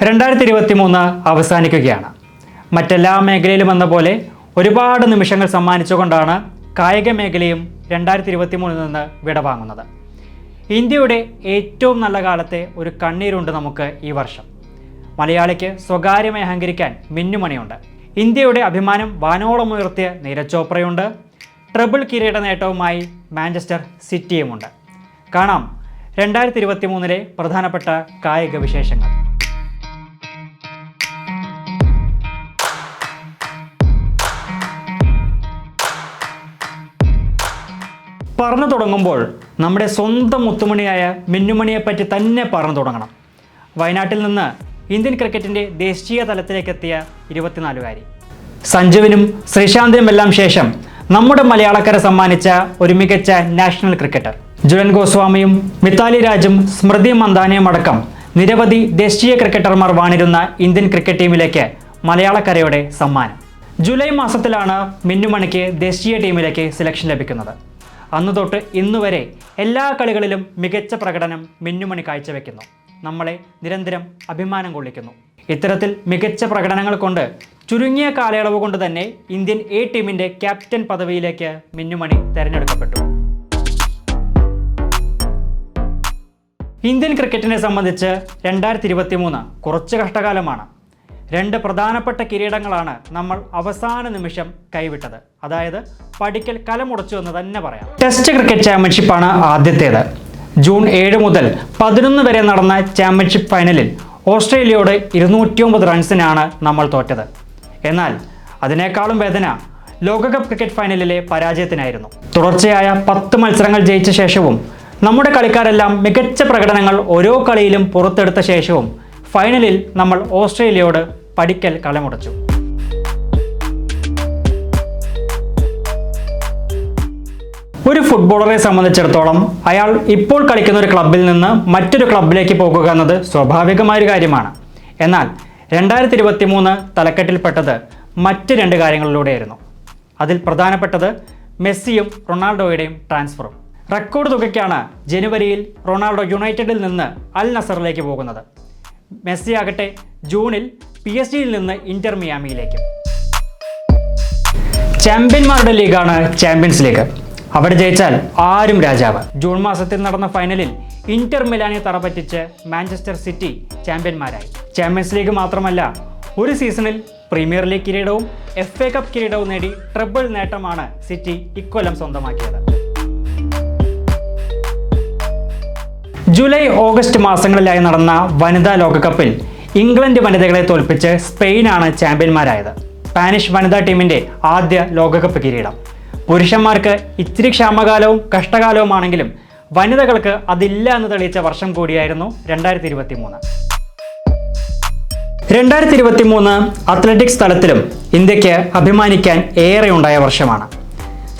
2023 അവസാനിക്കുകയാണ്. മറ്റെല്ലാ മേഖലയിലും എന്ന പോലെ ഒരുപാട് നിമിഷങ്ങൾ സമ്മാനിച്ചുകൊണ്ടാണ് കായിക മേഖലയും 2023 നിന്ന് വിടവാങ്ങുന്നത്. ഇന്ത്യയുടെ ഏറ്റവും നല്ല കാലത്തെ ഒരു കണ്ണീരുണ്ട് നമുക്ക് ഈ വർഷം. മലയാളിക്ക് സ്വകാര്യമായി അഹങ്കരിക്കാൻ മിന്നുമണിയുണ്ട്. ഇന്ത്യയുടെ അഭിമാനം വാനോളം ഉയർത്തിയ നീരജ് ചോപ്രയുണ്ട്. ട്രിപ്പിൾ കിരീട നേട്ടവുമായി മാഞ്ചസ്റ്റർ സിറ്റിയുമുണ്ട്. കാണാം 2023 പ്രധാനപ്പെട്ട കായിക വിശേഷങ്ങൾ. പറഞ്ഞു തുടങ്ങുമ്പോൾ നമ്മുടെ സ്വന്തം മുത്തുമണിയായ മിന്നുമണിയെപ്പറ്റി തന്നെ പറഞ്ഞു തുടങ്ങണം. വയനാട്ടിൽ നിന്ന് ഇന്ത്യൻ ക്രിക്കറ്റിൻ്റെ ദേശീയ തലത്തിലേക്കെത്തിയ 24-കാരി. സഞ്ജുവിനും ശ്രീശാന്തിനുമെല്ലാം ശേഷം നമ്മുടെ മലയാളക്കര സമ്മാനിച്ച ഒരു മികച്ച നാഷണൽ ക്രിക്കറ്റർ. ജുലൻ ഗോസ്വാമിയും മിതാലി രാജും സ്മൃതി മന്ദാനയും അടക്കം നിരവധി ദേശീയ ക്രിക്കറ്റർമാർ വാണിരുന്ന ഇന്ത്യൻ ക്രിക്കറ്റ് ടീമിലേക്ക് മലയാളക്കരയുടെ സമ്മാനം. ജൂലൈ മാസത്തിലാണ് മിന്നുമണിക്ക് ദേശീയ ടീമിലേക്ക് സെലക്ഷൻ ലഭിക്കുന്നത്. അന്നു തൊട്ട് ഇന്നുവരെ എല്ലാ കളികളിലും മികച്ച പ്രകടനം മിന്നുമണി കാഴ്ചവെക്കുന്നു. നമ്മളെ നിരന്തരം അഭിമാനം കൊള്ളിക്കുന്നു. ഇത്തരത്തിൽ മികച്ച പ്രകടനങ്ങൾ കൊണ്ട് ചുരുങ്ങിയ കാലയളവ് കൊണ്ട് തന്നെ ഇന്ത്യൻ എ ടീമിൻ്റെ ക്യാപ്റ്റൻ പദവിയിലേക്ക് മിന്നുമണി തിരഞ്ഞെടുക്കപ്പെട്ടു. ഇന്ത്യൻ ക്രിക്കറ്റിനെ സംബന്ധിച്ച് 2023 കുറച്ച് കഷ്ടകാലമാണ്. 2 പ്രധാനപ്പെട്ട കിരീടങ്ങളാണ് നമ്മൾ അവസാന നിമിഷം കൈവിട്ടത്. അതായത് പടിക്കൽ കലമുടച്ചു എന്ന് തന്നെ പറയാം. ടെസ്റ്റ് ക്രിക്കറ്റ് ചാമ്പ്യൻഷിപ്പാണ് ആദ്യത്തേത്. ജൂൺ 7 മുതൽ 11 വരെ നടന്ന ചാമ്പ്യൻഷിപ്പ് ഫൈനലിൽ ഓസ്ട്രേലിയയോട് 209 റൺസിനാണ് നമ്മൾ തോറ്റത്. എന്നാൽ അതിനേക്കാളും വേദന ലോകകപ്പ് ക്രിക്കറ്റ് ഫൈനലിലെ പരാജയത്തിനായിരുന്നു. തുടർച്ചയായ 10 മത്സരങ്ങൾ ജയിച്ച ശേഷവും നമ്മുടെ കളിക്കാരെല്ലാം മികച്ച പ്രകടനങ്ങൾ ഓരോ കളിയിലും പുറത്തെടുത്ത ശേഷവും ഫൈനലിൽ നമ്മൾ ഓസ്ട്രേലിയയോട് പടിക്കൽ കളമുടച്ചു. ഒരു ഫുട്ബോളറെ സംബന്ധിച്ചിടത്തോളം അയാൾ ഇപ്പോൾ കളിക്കുന്ന ഒരു ക്ലബിൽ നിന്ന് മറ്റൊരു ക്ലബിലേക്ക് പോകുക എന്നത് സ്വാഭാവികമായൊരു കാര്യമാണ്. എന്നാൽ 2023 തലക്കെട്ടിൽപ്പെട്ടത് മറ്റ് 2 കാര്യങ്ങളിലൂടെയായിരുന്നു. അതിൽ പ്രധാനപ്പെട്ടത് മെസ്സിയും റൊണാൾഡോയുടെയും ട്രാൻസ്ഫറും. റെക്കോർഡ് തുകയ്ക്കാണ് ജനുവരിയിൽ റൊണാൾഡോ യുണൈറ്റഡിൽ നിന്ന് അൽ നസറിലേക്ക് പോകുന്നത്. മെസ്സി ആകട്ടെ ജൂണിൽ PSG-യിൽ നിന്ന് ഇന്റർ മിയാമിയിലേക്ക്. ചാമ്പ്യന്മാരുടെ ലീഗാണ് ചാമ്പ്യൻസ് ലീഗ്. അവിടെ ജയിച്ചാൽ ആരും രാജാവ്. ജൂൺ മാസത്തിൽ നടന്ന ഫൈനലിൽ ഇന്റർ മിലാനെ തറപറ്റിച്ച് മാഞ്ചസ്റ്റർ സിറ്റി ചാമ്പ്യന്മാരായി. ചാമ്പ്യൻസ് ലീഗ് മാത്രമല്ല, ഒരു സീസണിൽ പ്രീമിയർ ലീഗ് കിരീടവും FA കപ്പ് കിരീടവും നേടി ട്രിപ്പിൾ നേട്ടമാണ് സിറ്റി ഇക്കൊല്ലം സ്വന്തമാക്കിയത്. ജൂലൈ ഓഗസ്റ്റ് മാസങ്ങളിലായി നടന്ന വനിതാ ലോകകപ്പിൽ ഇംഗ്ലണ്ട് വനിതകളെ തോൽപ്പിച്ച് സ്പെയിനാണ് ചാമ്പ്യന്മാരായത്. സ്പാനിഷ് വനിതാ ടീമിൻ്റെ ആദ്യ ലോകകപ്പ് കിരീടം. പുരുഷന്മാർക്ക് ഇച്ചിരി ക്ഷാമകാലവും കഷ്ടകാലവുമാണെങ്കിലും വനിതകൾക്ക് അതില്ല എന്ന് തെളിയിച്ച വർഷം കൂടിയായിരുന്നു 2023. 2023 അത്ലറ്റിക്സ് തലത്തിലും ഇന്ത്യക്ക് അഭിമാനിക്കാൻ ഏറെ ഉണ്ടായ വർഷമാണ്.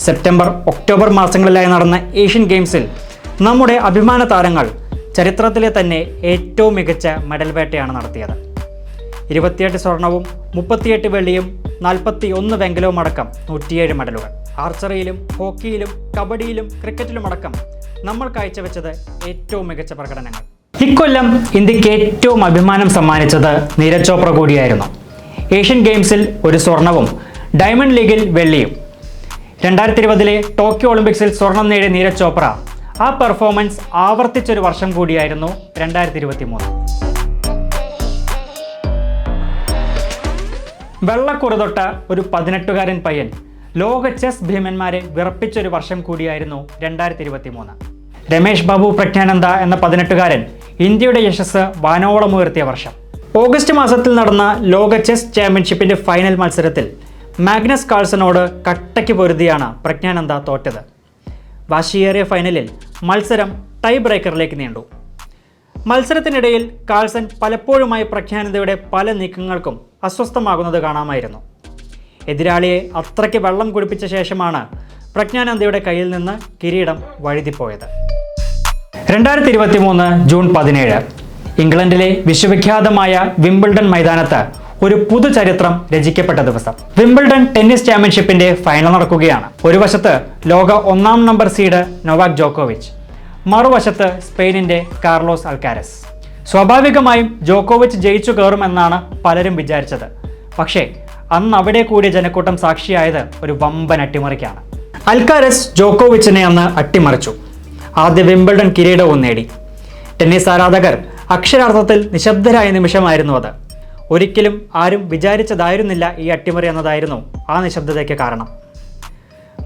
സെപ്റ്റംബർ ഒക്ടോബർ മാസങ്ങളിലായി നടന്ന ഏഷ്യൻ ഗെയിംസിൽ നമ്മുടെ അഭിമാന താരങ്ങൾ ചരിത്രത്തിലെ തന്നെ ഏറ്റവും മികച്ച മെഡൽ വേട്ടയാണ് നടത്തിയത്. 28 സ്വർണവും 38 വെള്ളിയും 41 വെങ്കലവും അടക്കം 107 മെഡലുകൾ. ആർച്ചറിയിലും ഹോക്കിയിലും കബഡിയിലും ക്രിക്കറ്റിലുമടക്കം നമ്മൾ കാഴ്ചവെച്ചത് ഏറ്റവും മികച്ച പ്രകടനങ്ങൾ. ഇക്കൊല്ലം ഇന്ത്യക്ക് ഏറ്റവും അഭിമാനം സമ്മാനിച്ചത് നീരജ് ചോപ്ര കൂടിയായിരുന്നു. ഏഷ്യൻ ഗെയിംസിൽ ഒരു സ്വർണവും ഡയമണ്ട് ലീഗിൽ വെള്ളിയും. 2020 ടോക്കിയോ ഒളിമ്പിക്സിൽ സ്വർണം നേടിയ നീരജ് ചോപ്ര ആ പെർഫോമൻസ് ആവർത്തിച്ചൊരു വർഷം കൂടിയായിരുന്നു 2023. വെള്ളക്കുറതൊട്ട ഒരു 18-കാരൻ പയ്യൻ ലോക ചെസ് ഭീമന്മാരെ വിറപ്പിച്ചൊരു വർഷം കൂടിയായിരുന്നു 2023. രമേഷ് ബാബു പ്രജ്ഞാനന്ദ എന്ന 18-കാരൻ ഇന്ത്യയുടെ യശസ് വാനോളം ഉയർത്തിയ വർഷം. ഓഗസ്റ്റ് മാസത്തിൽ നടന്ന ലോക ചെസ് ചാമ്പ്യൻഷിപ്പിന്റെ ഫൈനൽ മത്സരത്തിൽ മാഗ്നസ് കാൾസനോട് കട്ടയ്ക്ക് പൊരുതിയാണ് പ്രജ്ഞാനന്ദ തോറ്റത്. വാശിയേറിയ ഫൈനലിൽ മത്സരം ടൈ ബ്രേക്കറിലേക്ക് നീണ്ടു. മത്സരത്തിനിടയിൽ കാൾസൺ പലപ്പോഴുമായി പ്രജ്ഞാനന്ദയുടെ പല നീക്കങ്ങൾക്കും അസ്വസ്ഥമാകുന്നത് കാണാമായിരുന്നു. എതിരാളിയെ അത്രയ്ക്ക് വെള്ളം കുടിപ്പിച്ച ശേഷമാണ് പ്രജ്ഞാനന്ദയുടെ കയ്യിൽ നിന്ന് കിരീടം വഴുതിപ്പോയത്. 2023 ജൂൺ 17 ഇംഗ്ലണ്ടിലെ വിശ്വവിഖ്യാതമായ വിംബിൾഡൺ മൈതാനത്ത് ഒരു പുതുചരിത്രം രചിക്കപ്പെട്ട ദിവസം. വിംബിൾഡൺ ടെന്നീസ് ചാമ്പ്യൻഷിപ്പിന്റെ ഫൈനൽ നടക്കുകയാണ്. ഒരു വശത്ത് ലോക 1-ാം നമ്പർ സീഡ് നൊവാക് ജോക്കോവിച്ച്, മറുവശത്ത് സ്പെയിനിന്റെ കാർലോസ് അൽക്കാരസ്. സ്വാഭാവികമായും ജോക്കോവിച്ച് ജയിച്ചു കയറുമെന്നാണ് പലരും വിചാരിച്ചത്. പക്ഷേ അന്ന് അവിടെ കൂടിയ ജനക്കൂട്ടം സാക്ഷിയായത് ഒരു വമ്പൻ അട്ടിമറിക്കാണ്. അൽക്കാരസ് ജോക്കോവിച്ചിനെ അന്ന് അട്ടിമറിച്ചു. ആദ്യ വിംബിൾഡൺ കിരീടവും നേടി. ടെന്നീസ് ആരാധകർ അക്ഷരാർത്ഥത്തിൽ നിശബ്ദരായ നിമിഷമായിരുന്നു അത്. ഒരിക്കലും ആരും വിചാരിച്ചതായിരുന്നില്ല ഈ അട്ടിമറി എന്നതായിരുന്നു ആ നിശബ്ദതയ്ക്ക് കാരണം.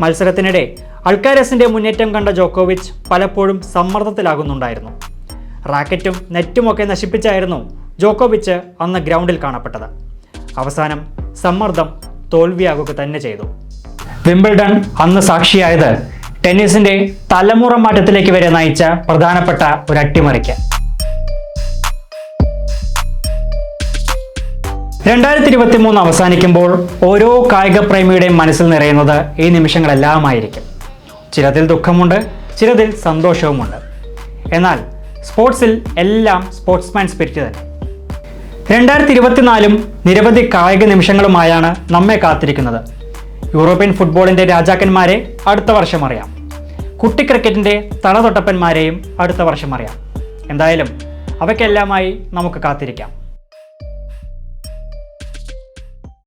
മത്സരത്തിനിടെ അൽക്കാരസിന്റെ മുന്നേറ്റം കണ്ട ജോക്കോവിച്ച് പലപ്പോഴും സമ്മർദ്ദത്തിലാകുന്നുണ്ടായിരുന്നു. റാക്കറ്റും നെറ്റുമൊക്കെ നശിപ്പിച്ചായിരുന്നു ജോക്കോവിച്ച് അന്ന് ഗ്രൗണ്ടിൽ കാണപ്പെട്ടത്. അവസാനം സമ്മർദ്ദം തോൽവിയാകുക തന്നെ ചെയ്തു. വിംബിൾഡൺ അന്ന് സാക്ഷിയായത് ടെന്നീസിന്റെ തലമുറ മാറ്റത്തിലേക്ക് വരെ നയിച്ച പ്രധാനപ്പെട്ട ഒരു അട്ടിമറിക്ക്. 2023 അവസാനിക്കുമ്പോൾ ഓരോ കായിക പ്രേമിയുടെയും മനസ്സിൽ നിറയുന്നത് ഈ നിമിഷങ്ങളെല്ലാമായിരിക്കും. ചിലതിൽ ദുഃഖമുണ്ട്, ചിലതിൽ സന്തോഷവുമുണ്ട്. എന്നാൽ സ്പോർട്സിൽ എല്ലാം സ്പോർട്സ്മാൻ സ്പിരിറ്റ് തന്നെ. 2024 നിരവധി കായിക നിമിഷങ്ങളുമായാണ് നമ്മെ കാത്തിരിക്കുന്നത്. യൂറോപ്യൻ ഫുട്ബോളിന്റെ രാജാക്കന്മാരെ അടുത്ത വർഷം അറിയാം. കുട്ടി ക്രിക്കറ്റിന്റെ തലതൊട്ടപ്പന്മാരെയും അടുത്ത വർഷം അറിയാം. എന്തായാലും അവയ്ക്കെല്ലാമായി നമുക്ക് കാത്തിരിക്കാം.